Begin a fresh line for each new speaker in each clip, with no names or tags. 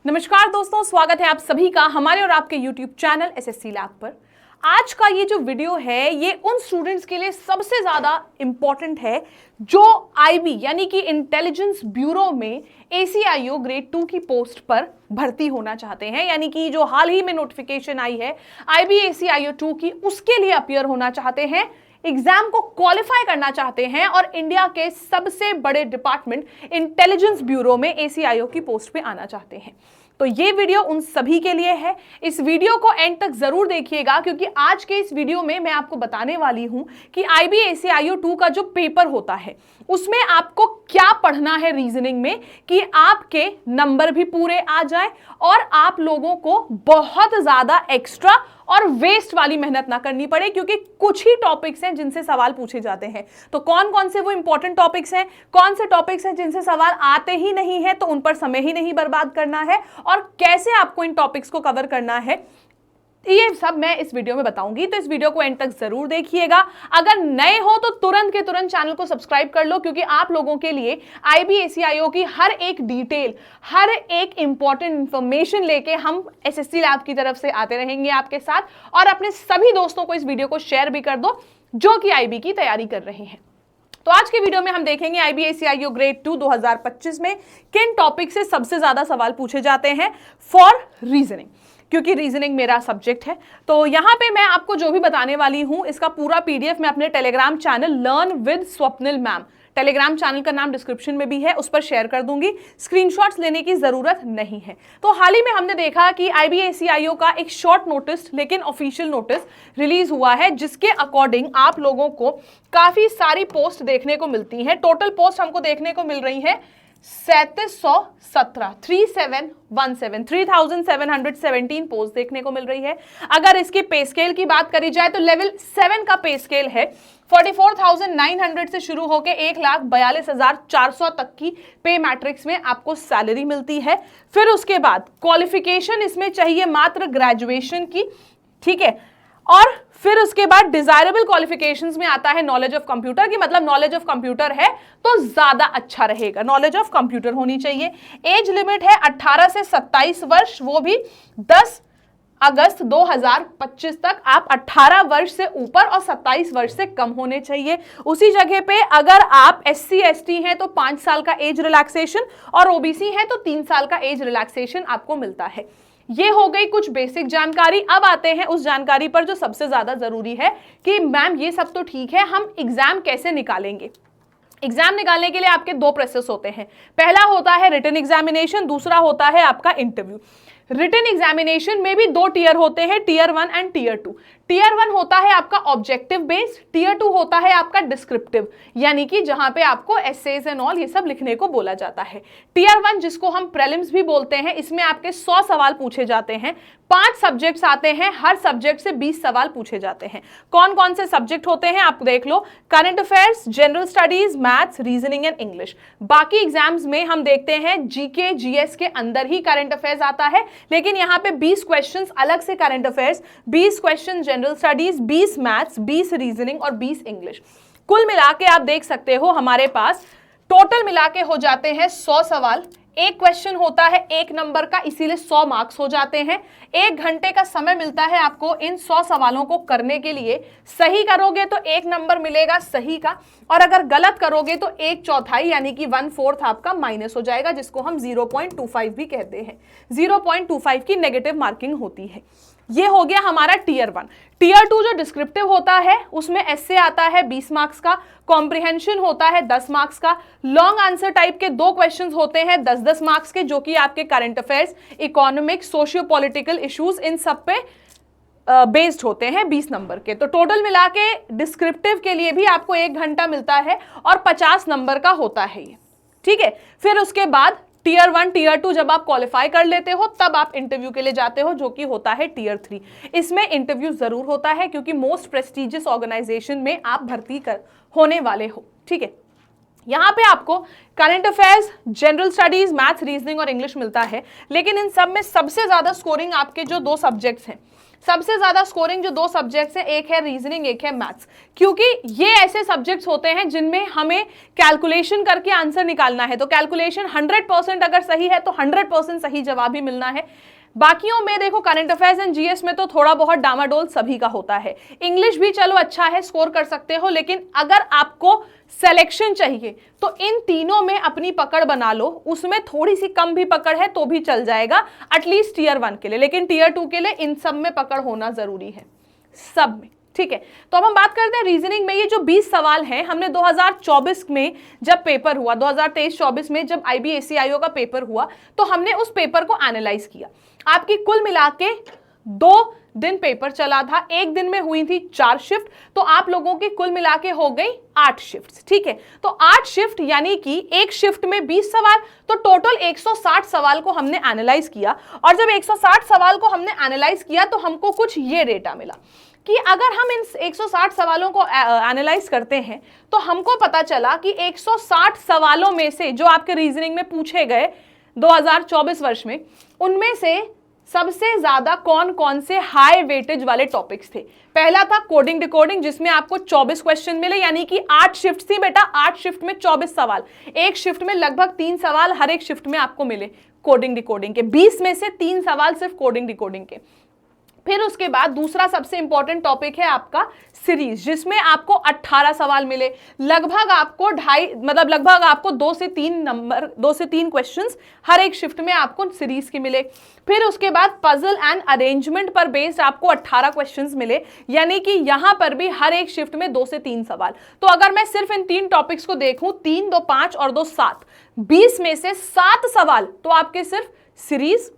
नमस्कार दोस्तों, स्वागत है आप सभी का हमारे और आपके YouTube चैनल एसएससी लैब पर। आज का ये जो वीडियो है ये उन स्टूडेंट्स के लिए सबसे ज़्यादा इंपॉर्टेंट है जो आईबी यानी कि इंटेलिजेंस ब्यूरो में ACIO ग्रेड 2 की पोस्ट पर भर्ती होना चाहते हैं, यानी कि जो हाल ही में नोटिफिकेशन आई है IB ACIO 2 की, उसके लिए अपीयर होना चाहते हैं, एग्जाम को क्वालिफाई करना चाहते हैं और इंडिया के सबसे बड़े डिपार्टमेंट इंटेलिजेंस ब्यूरो में ACIO की पोस्ट पे आना चाहते हैं। तो ये वीडियो उन सभी के लिए है। इस वीडियो को एंड तक जरूर देखिएगा क्योंकि आज के इस वीडियो में मैं आपको बताने वाली हूं कि IB ACIO 2 का जो पेपर होता है उसमें आपको क्या पढ़ना है रीजनिंग में कि आपके नंबर भी पूरे आ जाए और आप लोगों को बहुत ज्यादा एक्स्ट्रा और वेस्ट वाली मेहनत ना करनी पड़े, क्योंकि कुछ ही टॉपिक्स हैं जिनसे सवाल पूछे जाते हैं। तो कौन कौन से वो इंपॉर्टेंट टॉपिक्स हैं, कौन से टॉपिक्स हैं जिनसे सवाल आते ही नहीं है तो उन पर समय ही नहीं बर्बाद करना है, और कैसे आपको इन टॉपिक्स को कवर करना है, ये सब मैं इस वीडियो में बताऊंगी। तो इस वीडियो को एंड तक जरूर देखिएगा। अगर नए हो तो तुरंत के तुरंत चैनल को सब्सक्राइब कर लो, क्योंकि आप लोगों के लिए IB ACIO की हर एक डिटेल, हर एक इंपॉर्टेंट इंफॉर्मेशन लेके हम एसएससी लैब की तरफ से आते रहेंगे आपके साथ। और अपने सभी दोस्तों को इस वीडियो को शेयर भी कर दो जो कि IB की तैयारी कर रहे हैं। तो आज के वीडियो में हम देखेंगे IB ACIO ग्रेड 2 2025 में किन टॉपिक से सबसे ज्यादा सवाल पूछे जाते हैं फॉर रीजनिंग, क्योंकि रीजनिंग मेरा सब्जेक्ट है। तो यहाँ पे मैं आपको जो भी बताने वाली हूँ इसका पूरा PDF मैं अपने Telegram channel learn with Swapnil ma'am, Telegram channel का नाम डिस्क्रिप्शन में भी है, उस पर शेयर कर दूंगी। स्क्रीनशॉट्स लेने की जरूरत नहीं है। तो हाल ही में हमने देखा कि IB ACIO का एक शॉर्ट नोटिस लेकिन ऑफिशियल नोटिस रिलीज हुआ है, जिसके अकॉर्डिंग आप लोगों को काफी सारी पोस्ट देखने को मिलती हैं। टोटल पोस्ट हमको देखने को मिल रही है 3717 पोस्ट देखने को मिल रही है। अगर इसकी पे स्केल की बात करी जाए तो लेवल 7 का पे स्केल है। 44,900 से शुरू होकर 1,42,400 तक की पे मैट्रिक्स में आपको सैलरी मिलती है। फिर उसके बाद क्वालिफिकेशन इसमें चाहिए मात्र ग्रेजुएशन की, ठीक है। और फिर उसके बाद डिजायरेबल क्वालिफिकेशंस में आता है नॉलेज ऑफ कंप्यूटर की, मतलब नॉलेज ऑफ कंप्यूटर है तो ज्यादा अच्छा रहेगा, नॉलेज ऑफ कंप्यूटर होनी चाहिए। एज लिमिट है 18 से 27 वर्ष, वो भी 10 अगस्त 2025 तक। आप 18 वर्ष से ऊपर और 27 वर्ष से कम होने चाहिए। उसी जगह पे अगर आप SC ST हैं तो 5 साल का एज रिलैक्सेशन और OBC है तो 3 साल का एज रिलैक्सेशन आपको मिलता है। ये हो गई कुछ बेसिक जानकारी। अब आते हैं उस जानकारी पर जो सबसे ज्यादा जरूरी है कि मैम ये सब तो ठीक है, हम एग्जाम कैसे निकालेंगे। एग्जाम निकालने के लिए आपके दो प्रोसेस होते हैं। पहला होता है रिटन एग्जामिनेशन, दूसरा होता है आपका इंटरव्यू। रिटन एग्जामिनेशन में भी दो टीयर होते हैं, टीयर 1 एंड टीयर 2। टीयर 1 होता है आपका ऑब्जेक्टिव बेस्ड, टीयर 2 होता है आपका डिस्क्रिप्टिव, यानी कि जहां पे आपको एसेज एंड ऑल ये सब लिखने को बोला जाता है। टीयर 1 जिसको हम प्रीलिम्स भी बोलते हैं, इसमें आपके 100 सवाल पूछे जाते हैं। 5 सब्जेक्ट्स आते हैं, हर सब्जेक्ट से 20 सवाल पूछे जाते हैं। कौन कौन से सब्जेक्ट होते हैं आप देख लो, current affairs, general studies, maths, reasoning and English. बाकी एग्जाम्स में हम देखते हैं GK GS के अंदर ही करंट अफेयर्स आता है, लेकिन यहाँ पे 20 क्वेश्चंस अलग से current affairs, 20 question general studies, 20 maths, 20 reasoning और 20 इंग्लिश। कुल मिला के आप देख सकते हो हमारे पास टोटल मिला के हो जाते हैं 100 सवाल। एक क्वेश्चन होता है 1 नंबर का, इसीलिए 100 मार्क्स हो जाते हैं। 1 घंटे का समय मिलता है आपको इन 100 सवालों को करने के लिए। सही करोगे तो 1 नंबर मिलेगा सही का, और अगर गलत करोगे तो 1/4 यानी कि 1/4 आपका माइनस हो जाएगा, जिसको हम 0.25 भी कहते हैं। 0.25 की नेगेटिव मार्किंग होती है। ये हो गया हमारा टीयर 1। टीयर 2 जो डिस्क्रिप्टिव होता है उसमें एस्से आता है 20 मार्क्स का, कॉम्प्रिहेंशन होता है 10 मार्क्स का, लॉन्ग आंसर टाइप के 2 क्वेश्चंस होते हैं 10-10 मार्क्स के, जो कि आपके current affairs, economics, socio political issues, इन सब पे बेस्ड होते हैं 20 नंबर के। तो टोटल मिला के डिस्क्रिप्टिव के लिए भी आपको 1 घंटा मिलता है और 50 नंबर का होता है ये, ठीक है। फिर उसके बाद टीयर 1 टीयर 2 जब आप क्वालिफाई कर लेते हो तब आप इंटरव्यू के लिए जाते हो, जो कि होता है टीयर 3। इसमें इंटरव्यू जरूर होता है क्योंकि मोस्ट प्रेस्टिजियस ऑर्गेनाइजेशन में आप भर्ती होने वाले हो, ठीक है। यहाँ पे आपको current affairs, general studies, maths, reasoning और इंग्लिश मिलता है, लेकिन इन सब में सबसे ज्यादा स्कोरिंग आपके जो 2 सब्जेक्ट्स हैं सबसे ज्यादा स्कोरिंग जो 2 सब्जेक्ट्स हैं, एक है रीजनिंग, एक है मैथ्स, क्योंकि ये ऐसे सब्जेक्ट्स होते हैं जिनमें हमें कैलकुलेशन करके आंसर निकालना है। तो कैलकुलेशन 100% अगर सही है तो 100% सही जवाब ही मिलना है। बाकियों में देखो, करंट अफेयर्स एंड जीएस में तो थोड़ा बहुत डामाडोल सभी का होता है। इंग्लिश भी चलो अच्छा है, स्कोर कर सकते हो, लेकिन अगर आपको सिलेक्शन चाहिए तो इन तीनों में अपनी पकड़ बना लो। उसमें थोड़ी सी कम भी पकड़ है तो भी चल जाएगा, एटलीस्ट टियर 1 के लिए, लेकिन टियर 2 के लिए इन सब में पकड़ होना जरूरी है, सब में। ठीक है, तो अब हम बात करते हैं रीजनिंग में। ये जो 20 सवाल हैं, हमने 2024 में जब पेपर हुआ, 2023-24 में जब IBACIO का पेपर हुआ, तो हमने उस पेपर को एनालाइज किया। आपकी कुल मिला के 2 दिन पेपर चला था, एक दिन में हुई थी 4 शिफ्ट, तो आप लोगों की कुल मिला के हो गई 8 शिफ्ट। ठीक है, तो 8 शिफ्ट यानी कि एक शिफ्ट में 20 सवाल, तो टोटल 160 सवाल को हमने एनालाइज किया। और जब 160 सवाल को हमने एनालाइज किया तो हमको कुछ ये डेटा मिला कि अगर हम इन 160 सवालों को एनालाइज करते हैं तो हमको पता चला कि 160 सवालों में से जो आपके रीजनिंग में पूछे गए 2024 वर्ष में, उनमें से सबसे ज्यादा कौन कौन से हाई वेटेज वाले टॉपिक्स थे। पहला था कोडिंग डिकोडिंग, जिसमें आपको 24 क्वेश्चन मिले, यानी कि 8 शिफ्ट थी बेटा, 8 शिफ्ट में 24 सवाल, एक शिफ्ट में लगभग 3 सवाल हर एक शिफ्ट में आपको मिले कोडिंग डिकोडिंग के। 20 में से 3 सवाल सिर्फ कोडिंग डिकोडिंग के। फिर उसके बाद दूसरा सबसे इंपॉर्टेंट टॉपिक है आपका सीरीज, जिसमें आपको 18 सवाल मिले, लगभग आपको लगभग आपको 2 से 3 क्वेश्चंस हर एक शिफ्ट में आपको सीरीज के मिले। फिर उसके बाद पजल एंड अरेंजमेंट पर बेस्ड आपको 18 क्वेश्चंस मिले, यानी कि यहां पर भी हर एक शिफ्ट में 2 से 3 सवाल। तो अगर मैं सिर्फ इन 3 टॉपिक्स को देखूं, 3, 2, 5 और 2, 7, 20 में से 7 सवाल तो आपके सिर्फ सीरीज,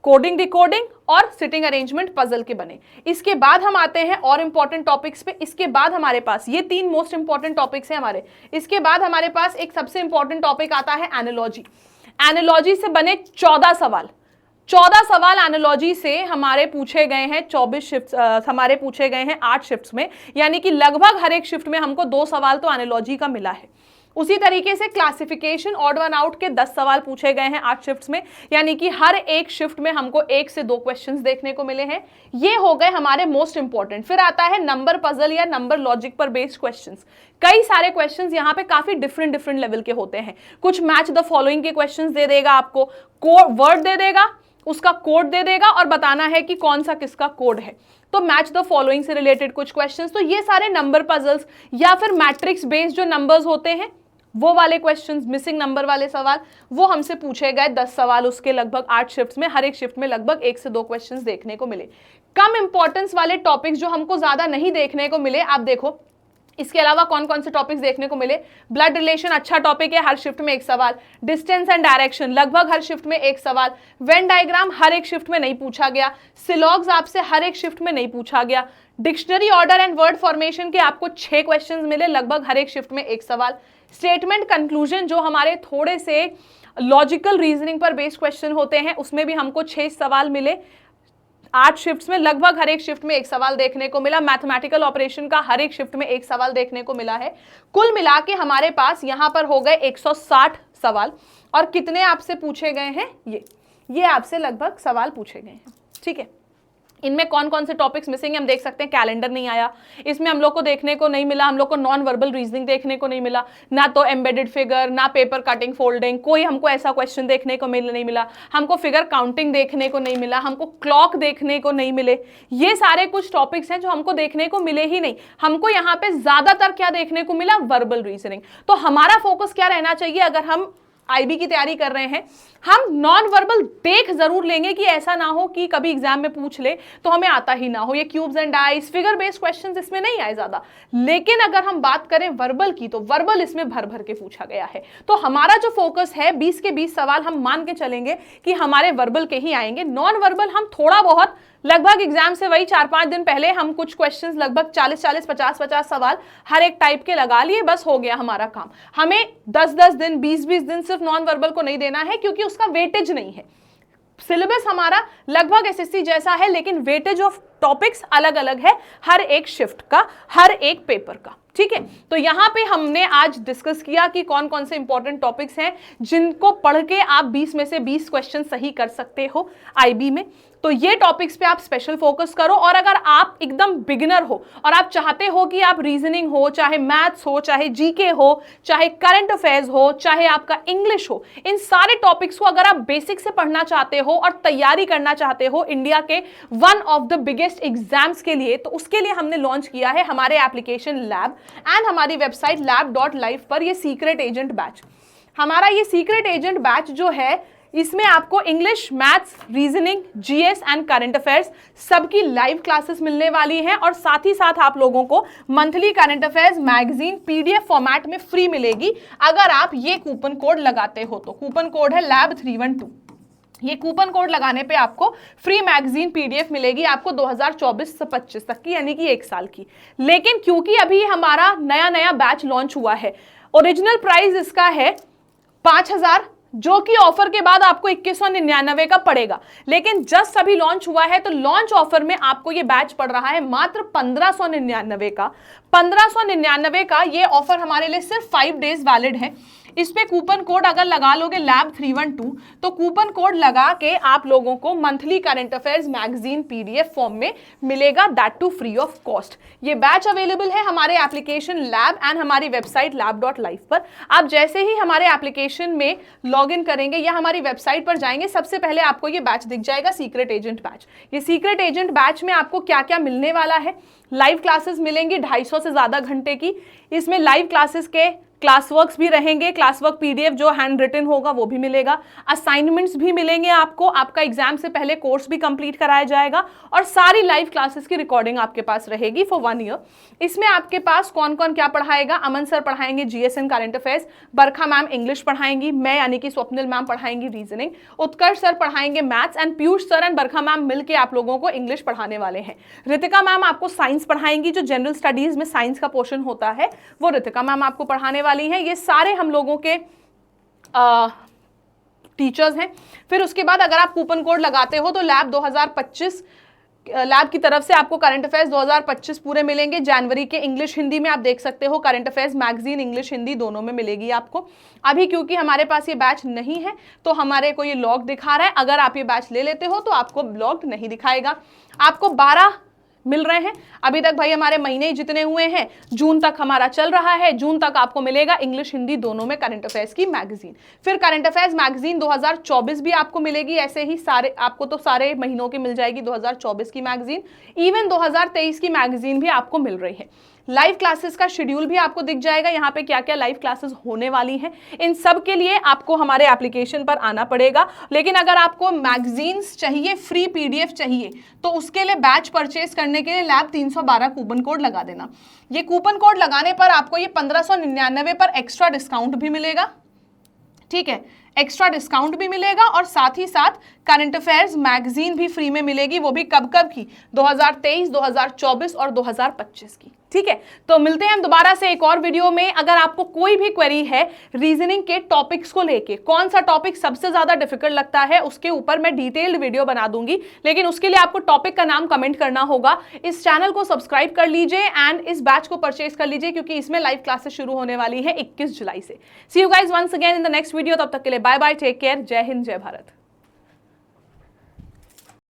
कोडिंग डिकोडिंग और सिटिंग अरेंजमेंट पजल के बने। इसके बाद हम आते हैं और इंपॉर्टेंट टॉपिक्स पे। इसके बाद हमारे पास ये 3 मोस्ट इंपॉर्टेंट टॉपिक्स हैं हमारे। इसके बाद हमारे पास एक सबसे इंपॉर्टेंट टॉपिक आता है एनालॉजी। एनालॉजी से बने 14 सवाल। 14 सवाल एनालॉजी से हमारे पूछे गए हैं 24 शिफ्ट, हमारे पूछे गए हैं 8 शिफ्ट्स में, यानी कि लगभग हर एक शिफ्ट में हमको 2 सवाल तो एनालॉजी का मिला है। उसी तरीके से क्लासिफिकेशन ऑड वन आउट के 10 सवाल पूछे गए हैं 8 शिफ्ट्स में, यानी कि हर एक शिफ्ट में हमको 1 से 2 क्वेश्चंस देखने को मिले हैं। ये हो गए हमारे मोस्ट इंपॉर्टेंट। फिर आता है नंबर पजल या नंबर लॉजिक पर बेस्ड क्वेश्चंस। कई सारे क्वेश्चंस यहाँ पे काफी डिफरेंट लेवल के होते हैं। कुछ मैच द फॉलोइंग के क्वेश्चंस दे देगा, आपको वर्ड दे देगा, उसका कोड दे देगा और बताना है कि कौन सा किसका कोड है। तो मैच द फॉलोइंग से रिलेटेड कुछ क्वेश्चंस, तो ये सारे नंबर पजल्स या फिर मैट्रिक्स बेस्ड जो नंबर्स होते हैं वो वाले क्वेश्चंस, मिसिंग नंबर वाले सवाल, वो हमसे पूछे गए 10 सवाल उसके लगभग 8 शिफ्ट्स में। हर एक शिफ्ट में लगभग 1 से 2 क्वेश्चंस देखने को मिले। कम इंपॉर्टेंस वाले टॉपिक्स जो हमको ज्यादा नहीं देखने को मिले, आप देखो इसके अलावा कौन कौन से टॉपिक्स देखने को मिले। ब्लड रिलेशन अच्छा टॉपिक है, हर शिफ्ट में 1 सवाल। डिस्टेंस एंड डायरेक्शन लगभग हर शिफ्ट में 1 सवाल। वेन डायग्राम हर एक शिफ्ट में नहीं पूछा गया। सिलॉग्स आपसे हर एक शिफ्ट में नहीं पूछा गया। Dictionary order and word formation के आपको 6 क्वेश्चंस मिले, लगभग हर एक शिफ्ट में 1 सवाल। स्टेटमेंट कंक्लूजन जो हमारे थोड़े से लॉजिकल रीजनिंग पर बेस्ड क्वेश्चन होते हैं, उसमें भी हमको 6 सवाल मिले 8 शिफ्ट्स में, लगभग हर एक शिफ्ट में 1 सवाल देखने को मिला। मैथमेटिकल ऑपरेशन का हर एक शिफ्ट में 1 सवाल देखने को मिला है। कुल मिला के हमारे पास यहां पर हो गए 160 सवाल। और कितने आपसे पूछे गए हैं, ये आपसे लगभग सवाल पूछे गए हैं। ठीक है, इनमें कौन कौन से टॉपिक्स मिसिंग है हम देख सकते हैं। कैलेंडर नहीं आया, इसमें हम लोग को देखने को नहीं मिला। हम लोग को नॉन वर्बल रीजनिंग देखने को नहीं मिला, ना तो एम्बेडेड फिगर, ना पेपर कटिंग फोल्डिंग, कोई हमको ऐसा क्वेश्चन देखने को नहीं मिला। हमको फिगर काउंटिंग देखने को नहीं मिला, हमको क्लॉक देखने को नहीं मिले। ये सारे कुछ टॉपिक्स हैं जो हमको देखने को मिले ही नहीं। हमको यहाँ पे ज्यादातर क्या देखने को मिला, वर्बल रीजनिंग। तो हमारा फोकस क्या रहना चाहिए, अगर हम आईबी की तैयारी कर रहे हैं, हम नॉन वर्बल देख जरूर लेंगे कि ऐसा ना हो कि कभी एग्जाम में पूछ ले तो हमें आता ही ना हो। ये cubes and dice, figure based questions इसमें नहीं आए ज्यादा, लेकिन अगर हम बात करें वर्बल की तो वर्बल इसमें भर भर के पूछा गया है। तो हमारा जो फोकस है 20 के 20 सवाल हम मान के चलेंगे कि हमारे वर्बल के ही आएंगे। नॉन वर्बल हम थोड़ा बहुत, लगभग एग्जाम से वही 4-5 दिन पहले हम कुछ क्वेश्चंस लगभग 40-40, 50-50 सवाल हर एक टाइप के लगा लिए, बस हो गया हमारा काम। हमें 10-10 दिन, 20-20 दिन सिर्फ नॉन वर्बल को नहीं देना है, क्योंकि उसका वेटेज नहीं है। सिलेबस हमारा लगभग एसएससी जैसा है, लेकिन वेटेज ऑफ टॉपिक्स अलग अलग है हर एक शिफ्ट का, हर एक पेपर का, ठीक है। तो यहां पे हमने आज डिस्कस किया कि कौन कौन से इंपॉर्टेंट टॉपिक्स हैं जिनको पढ़ के आप 20 में से 20 क्वेश्चन सही कर सकते हो आईबी में। तो ये टॉपिक्स पे आप स्पेशल फोकस करो। और अगर आप एकदम बिगिनर हो और आप चाहते हो कि आप रीजनिंग हो, चाहे मैथ्स हो, चाहे जीके हो, चाहे करंट अफेयर्स हो, चाहे आपका इंग्लिश हो, इन सारे टॉपिक्स को अगर आप बेसिक से पढ़ना चाहते हो और तैयारी करना चाहते हो इंडिया के one of the biggest exams के लिए, तो उसके लिए हमने लॉन्च किया है हमारे एप्लीकेशन लैब एंड हमारी वेबसाइट lab.live पर ये सीक्रेट एजेंट बैच। हमारा ये सीक्रेट एजेंट बैच जो है, इसमें आपको English, maths, reasoning, GS and current affairs सबकी लाइव क्लासेस मिलने वाली हैं। और साथ ही साथ आप लोगों को monthly current affairs magazine PDF format में फ्री मिलेगी अगर आप ये कूपन कोड लगाते हो। तो कूपन कोड है LAB312। ये कूपन कोड लगाने पे आपको फ्री मैगजीन पीडीएफ मिलेगी आपको 2024 से 25 तक की, यानी कि 1 साल की। लेकिन क्योंकि अभी हमारा नया बैच लॉन्च हुआ है, ओरिजिनल प्राइस इसका है 5,000, जो कि ऑफर के बाद आपको 2199 का पड़ेगा। लेकिन जस्ट अभी लॉन्च हुआ है तो लॉन्च ऑफर में आपको ये बैच पड़ रहा है मात्र 1599 का। 1599 का ये ऑफर हमारे लिए सिर्फ 5 डेज वैलिड है। इस पे कूपन कोड अगर लगा लोगे LAB312, तो कूपन कोड लगा के आप लोगों को monthly current affairs magazine PDF form में मिलेगा, that too free of cost. ये बैच अवेलेबल है हमारे एप्लीकेशन लैब एंड हमारी वेबसाइट lab.live पर। आप जैसे ही हमारे एप्लीकेशन में लॉगिन करेंगे या हमारी वेबसाइट पर जाएंगे, सबसे पहले आपको ये बैच दिख जाएगा, सीक्रेट एजेंट बैच। ये सीक्रेट एजेंट बैच में आपको क्या क्या मिलने वाला है, लाइव क्लासेस मिलेंगी 250 से ज्यादा घंटे की। इसमें लाइव क्लासेस के क्लास वर्क्स भी रहेंगे, क्लास वर्क पीडीएफ जो हैंड रिटन होगा वो भी मिलेगा, असाइनमेंट्स भी मिलेंगे आपको, आपका एग्जाम से पहले कोर्स भी कंप्लीट कराया जाएगा और सारी लाइव क्लासेस की रिकॉर्डिंग आपके पास रहेगी फॉर 1 ईयर। इसमें आपके पास कौन कौन क्या पढ़ाएगा, अमन सर पढ़ाएंगे GS and current affairs, Barkha ma'am English पढ़ाएंगी, मैं यानी कि स्वप्निल मैम पढ़ाएंगी रीजनिंग, उत्कर्ष सर पढ़ाएंगे maths and Piyush sir and Barkha ma'am मिलकर आप लोगों को इंग्लिश पढ़ाने वाले हैं। रितिका मैम आपको साइंस पढ़ाएंगी, जो जनरल स्टडीज में साइंस का पोर्शन होता है वो रितिका मैम आपको पढ़ाने वाली हैं। ये सारे हम लोगों के टीचर्स हैं। फिर उसके बाद अगर आप कूपन कोड लगाते हो तो लैब की तरफ से आपको करंट अफेयर्स 2025 पूरे मिलेंगे। जनवरी के इंग्लिश हिंदी में आप देख सकते हो, current affairs magazine English Hindi दोनों में मिलेगी आपको। अभी क्योंकि हमारे पास ये बैच नहीं है तो हमारे को ये लॉग दिखा रहा है, अगर आप ये बैच ले लेते हो तो आपको लॉग नहीं दिखाएगा। आपको 12 मिल रहे हैं अभी तक भाई, हमारे महीने जितने हुए हैं, जून तक हमारा चल रहा है, जून तक आपको मिलेगा इंग्लिश हिंदी दोनों में करंट अफेयर्स की मैगजीन। फिर करंट अफेयर्स मैगजीन 2024 भी आपको मिलेगी, ऐसे ही सारे आपको तो सारे महीनों की मिल जाएगी 2024 की मैगजीन। इवन 2023 की मैगजीन भी आपको मिल रही है। लाइव क्लासेस का शेड्यूल भी आपको दिख जाएगा, यहाँ पे क्या क्या लाइव क्लासेस होने वाली हैं। इन सब के लिए आपको हमारे एप्लीकेशन पर आना पड़ेगा। लेकिन अगर आपको मैगजीन्स चाहिए, फ्री पीडीएफ चाहिए, तो उसके लिए बैच परचेस करने के लिए लैब 312 कूपन कोड लगा देना। ये कूपन कोड लगाने पर आपको ये 1599 पर एक्स्ट्रा डिस्काउंट भी मिलेगा, ठीक है, एक्स्ट्रा डिस्काउंट भी मिलेगा और साथ ही साथ करंट अफेयर्स मैगजीन भी फ्री में मिलेगी, वो भी कब कब की, 2023, 2024 और 2025 की, ठीक है। तो मिलते हैं हम दोबारा से एक और वीडियो में। अगर आपको कोई भी क्वेरी है रीजनिंग के टॉपिक्स को लेके, कौन सा टॉपिक सबसे ज्यादा डिफिकल्ट लगता है, उसके ऊपर मैं डिटेल्ड वीडियो बना दूंगी, लेकिन उसके लिए आपको टॉपिक का नाम कमेंट करना होगा। इस चैनल को सब्सक्राइब कर लीजिए एंड इस बैच को परचेज कर लीजिए, क्योंकि इसमें लाइव क्लासेस शुरू होने वाली है 21 जुलाई से। See you guys once again in the next video. तब तक के लिए बाय बाय, टेक केयर, जय हिंद, जय भारत।